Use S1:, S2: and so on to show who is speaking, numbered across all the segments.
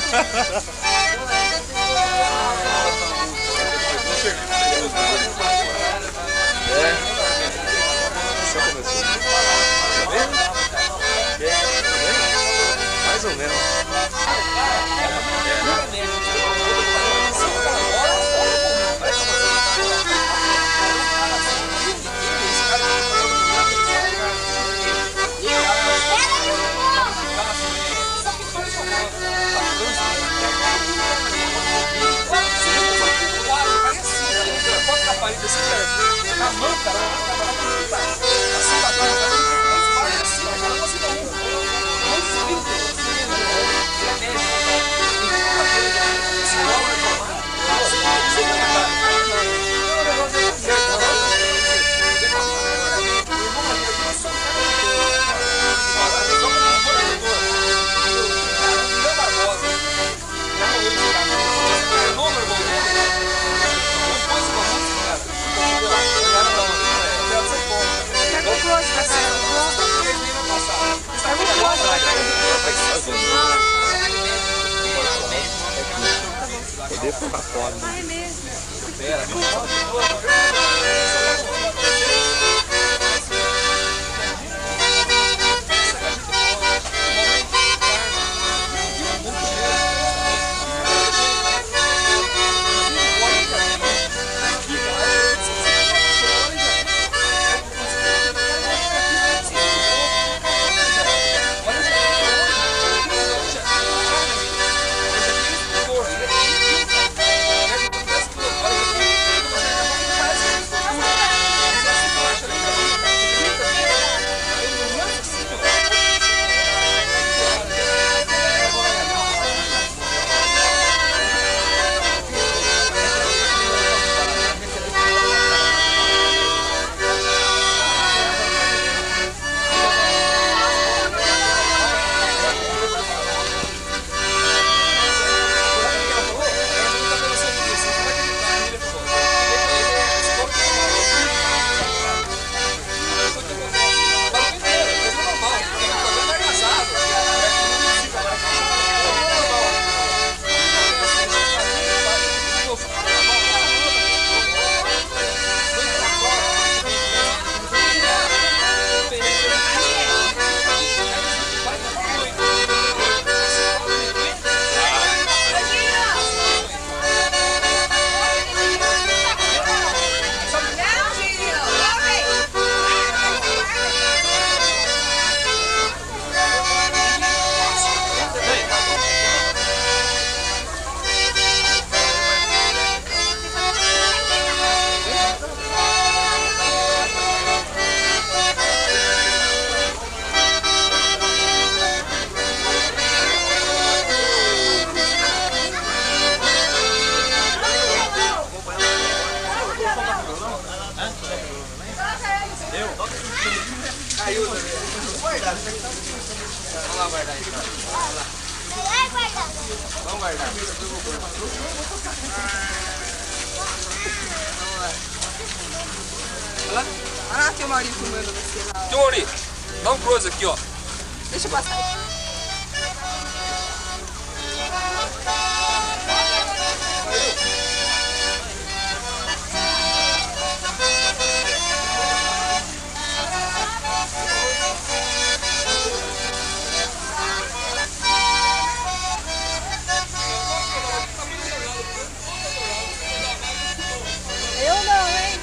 S1: Você começou. Tá vendo? Mais ou menos.
S2: A mão, cara, assim, tá
S1: Poder ficar fora.
S3: Vai mesmo.
S2: Vamos lá guardar então. Vamos guardar.
S3: Olha lá, tem o Maurício filmando você lá.
S2: Tio Mauri, dá um close aqui, ó.
S3: Deixa eu passar. Eu não, hein?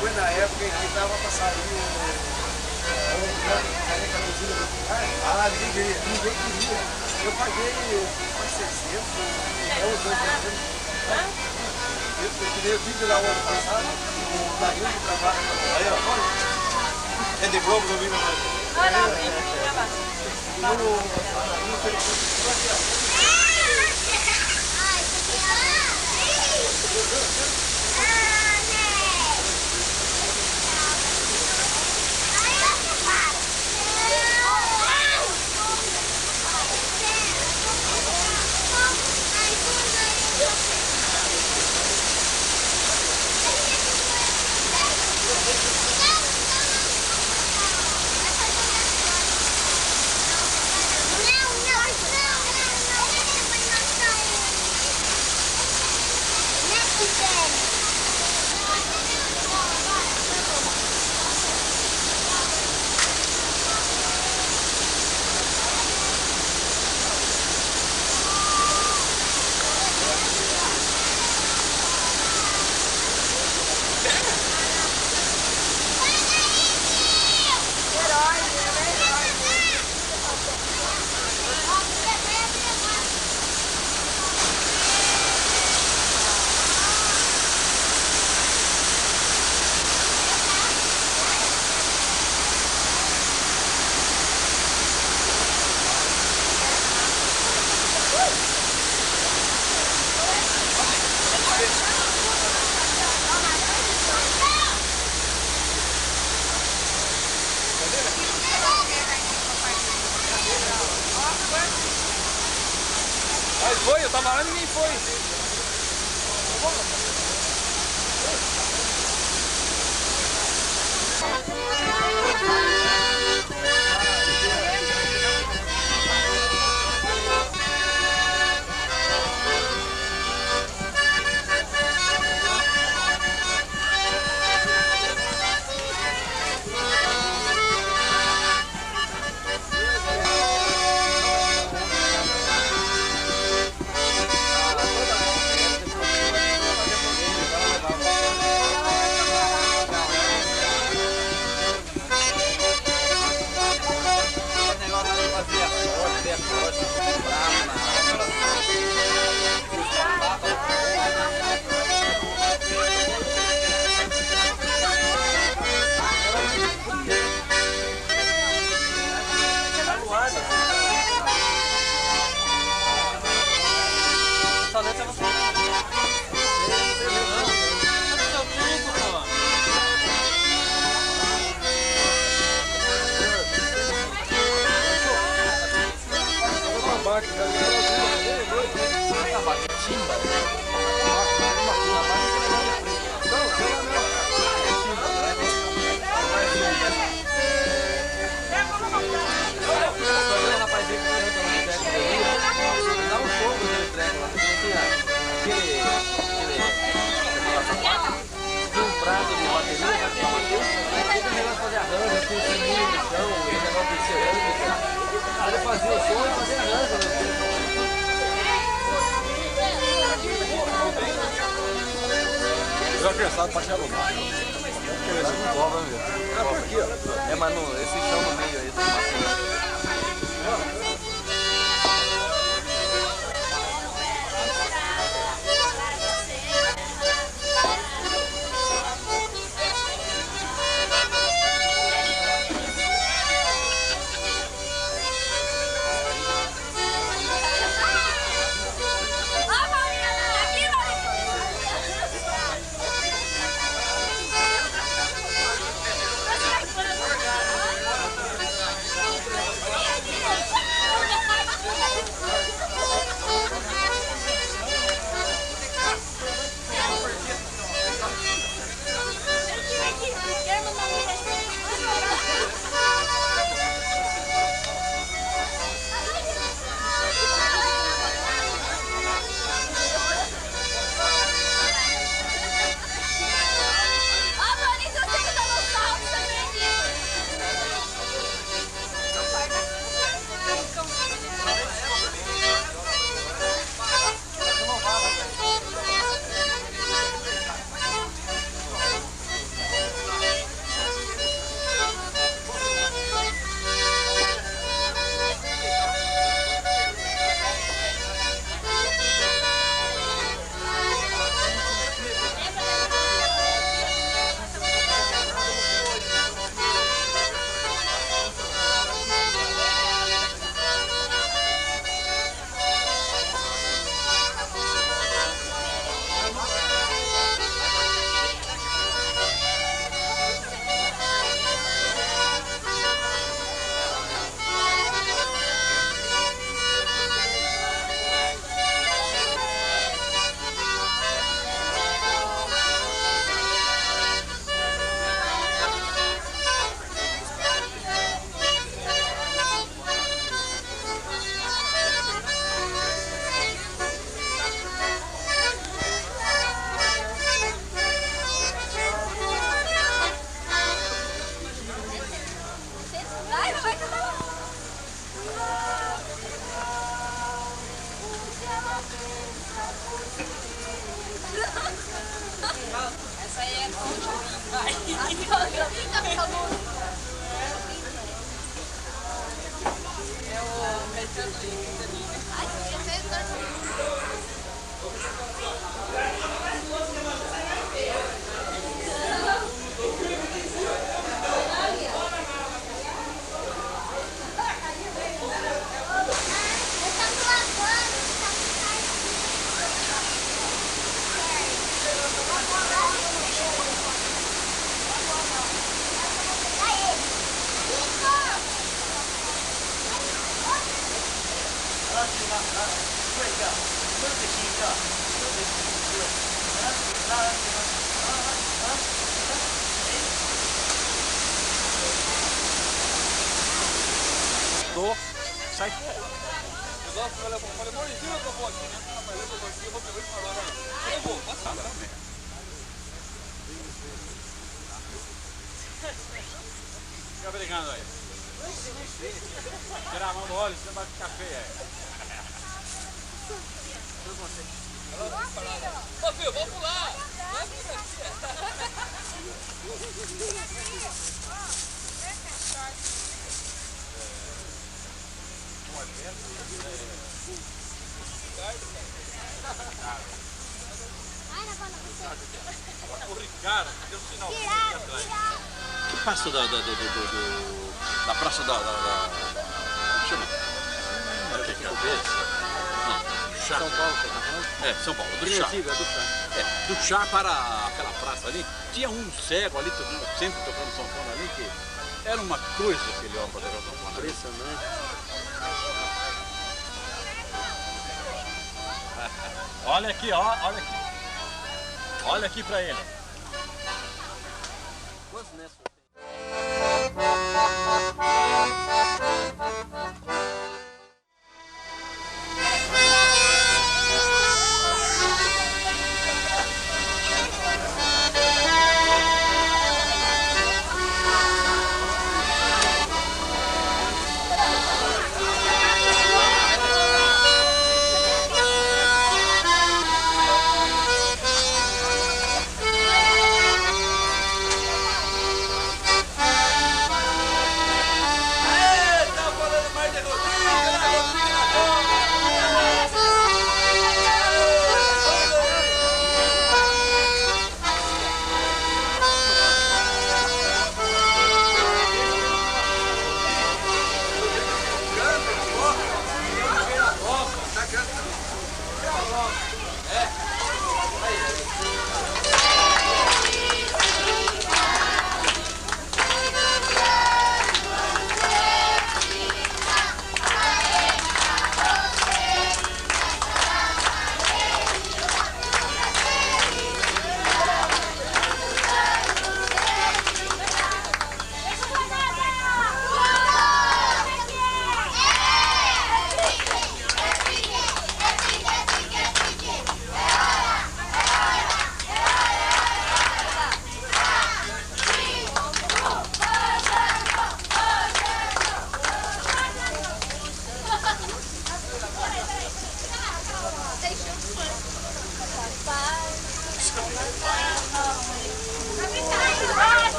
S2: Foi na época em que estava passando ninguém queria. Eu paguei quase 600, eu tirei o vídeo lá o ano passado, o Danilo que trabalha aí, ó. É de Globo, não vi mais.
S3: Ah, não, sim,
S2: Mas foi, eu tava lá e ninguém foi.
S1: Eu cansado pra chegar no mar.
S2: É, mas não, esse chão no meio aí,
S3: Essa aí é bom, vai. É o metendo líquido ali, né? Ai, eu
S2: Sai. Nossa, olha, falei, mãe, tira tua foto, né? Rapaz, eu vou pegar e falar, eu vou, passa lá. Fica brigando aí. Tira a mão do óleo, senão vai ficar feia aí. Ô filho, vamos pular! O Ricardo deu sinal atrás. Que passa da praça da chama? Que é o não, Chá. São Paulo, tá falando? É, São Paulo, do Chá. Antigo, é do Chá. É, do Chá para aquela praça ali, tinha um cego ali, sempre tocando sanfona ali, que era uma coisa aquele homem para tocar sanfona. Impressionante. Olha aqui, ó, olha aqui. Olha aqui pra ele. Quantos metros?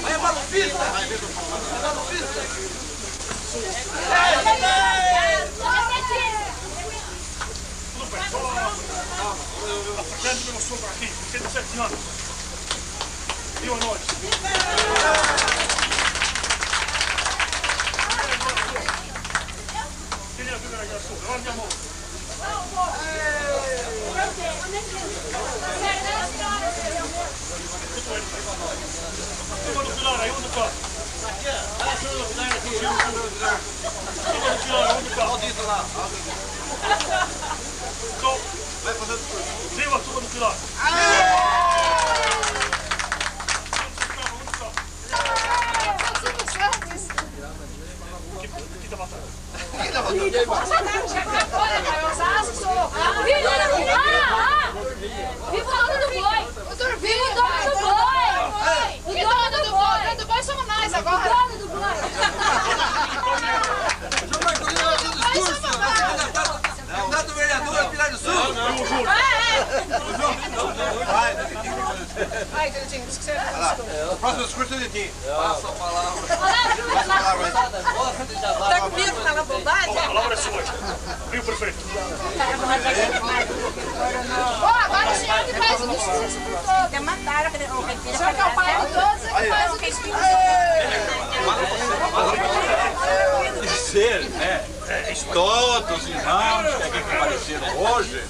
S2: Vai, malufista!
S4: Facendo pelo sopra aqui, 107 anos. Dio a noi. Tieni la prima ragazza, davanti a mo'. Prima nucleare, aiuto qua. Prima nucleare, aiuto qua. Stop.
S2: Vai fazendo tudo.
S4: Prima tuba nucleare. Chi da battere?
S3: Viva o dono do boi! Viva o dono do boi! O dono do boi! O dono do boi somos nós agora! O dono do boi!
S2: Candidato vereador, Pilar do Sul!
S3: Vai, Dedinho, isso que você
S2: O próximo discurso é de ti. Passa a palavra.
S3: tá comigo, fala bobagem?
S4: A palavra é sua. Viu, prefeito?
S3: Agora o senhor que faz o discurso por todos.
S5: Mandaram o
S3: O senhor que é o pai de todos, ele faz o discurso.
S2: Dizer, né? Todos os irmãos que aqui compareceram hoje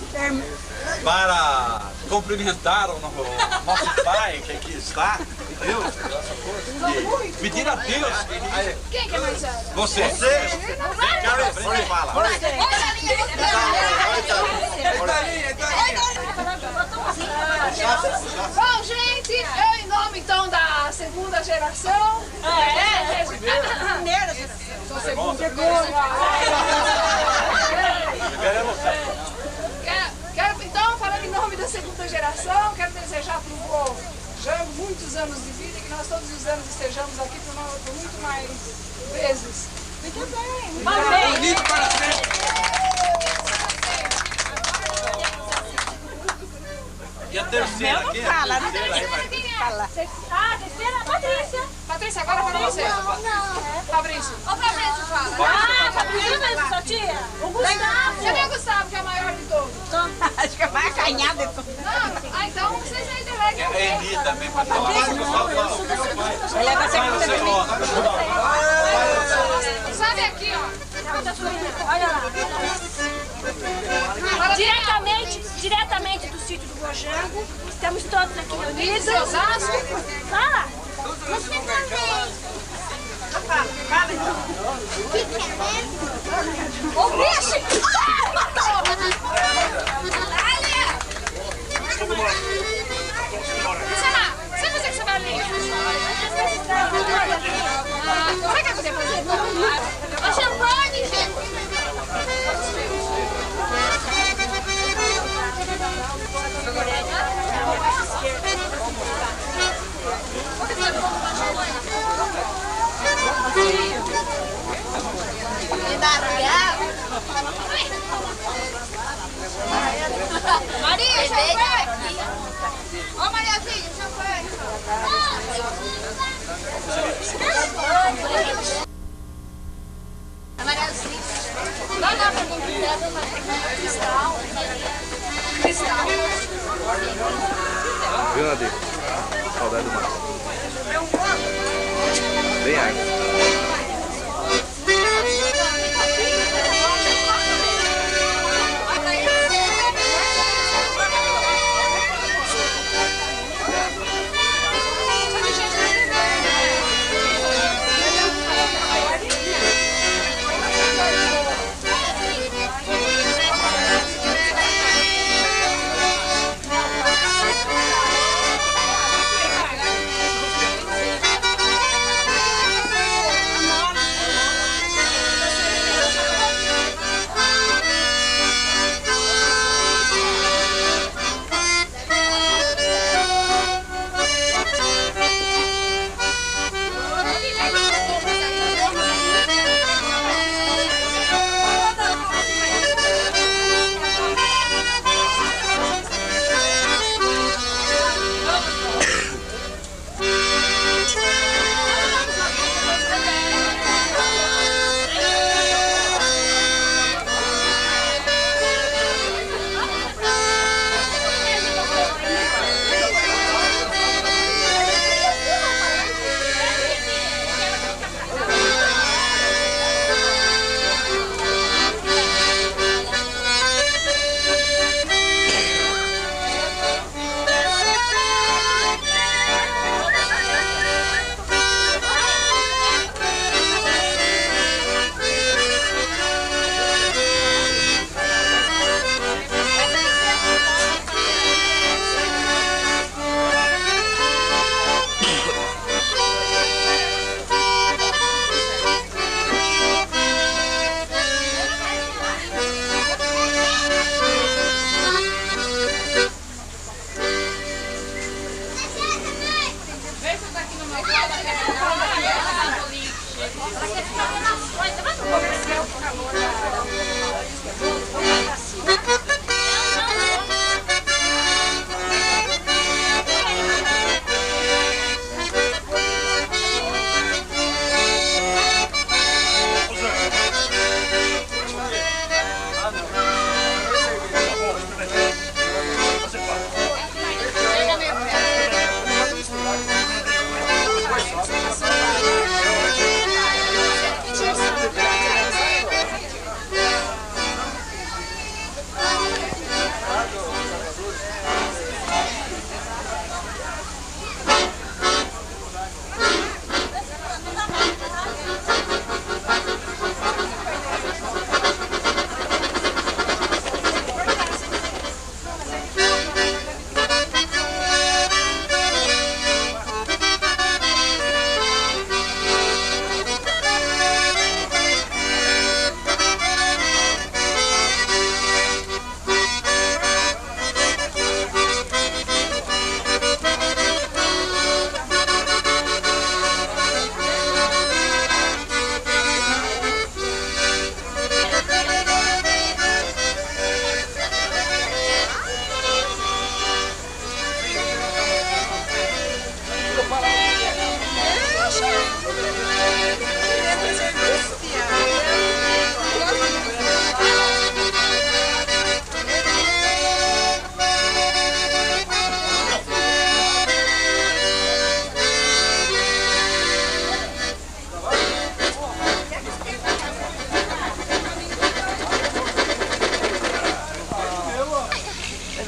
S2: para cumprimentar o nosso pai que aqui está, entendeu? E pedir a Deus.
S3: Quem que é mais velho?
S2: Você. Você fala.
S3: Bom, gente, eu em nome então da segunda geração.
S5: primeira geração.
S3: Sou segunda. Quero então, falando em nome da segunda geração, quero desejar para o vô Jango muitos anos de vida e que nós todos os anos estejamos aqui por muito mais vezes. Muito bem.
S2: Bonito para sempre. E a terceira aqui?
S5: Fala,
S2: A terceira aí, vai.
S3: Ah, terceira, Patrícia. Patrícia, agora fala você. Fabrício. Ô, Fabrício, fala.
S5: Ah, Fabrício mesmo, sua tia? O Gustavo.
S3: Cadê o Gustavo, que é o maior de todos?
S5: Acho que vai acanhar depois.
S3: Não, então vocês aí delegam.
S2: É Eni também para falar.
S5: Ele vai ser muito
S3: Sabe aqui, ó.
S5: Olha lá. Diretamente do sítio do Bojango. Estamos todos aqui reunidos.
S3: De Osasco.
S5: Fala. Você também. Fala.
S3: Ô, bicho! Você vai fazer essa balinha? Como é que você vai fazer? Ô, champanhe, gente! Maria, champanhe! Ô, Mariazinha, champanhe! Mariazinha! Não dá pra convidar, Cristal. Cristal.
S1: Viu, Nadir? Saudade do mar. Bem água.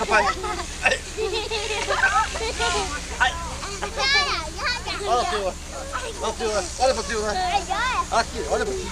S6: rapaz. Ai. Olha o tio. Olha o tio. Olha pro tio, né? Aqui, olha pro tio.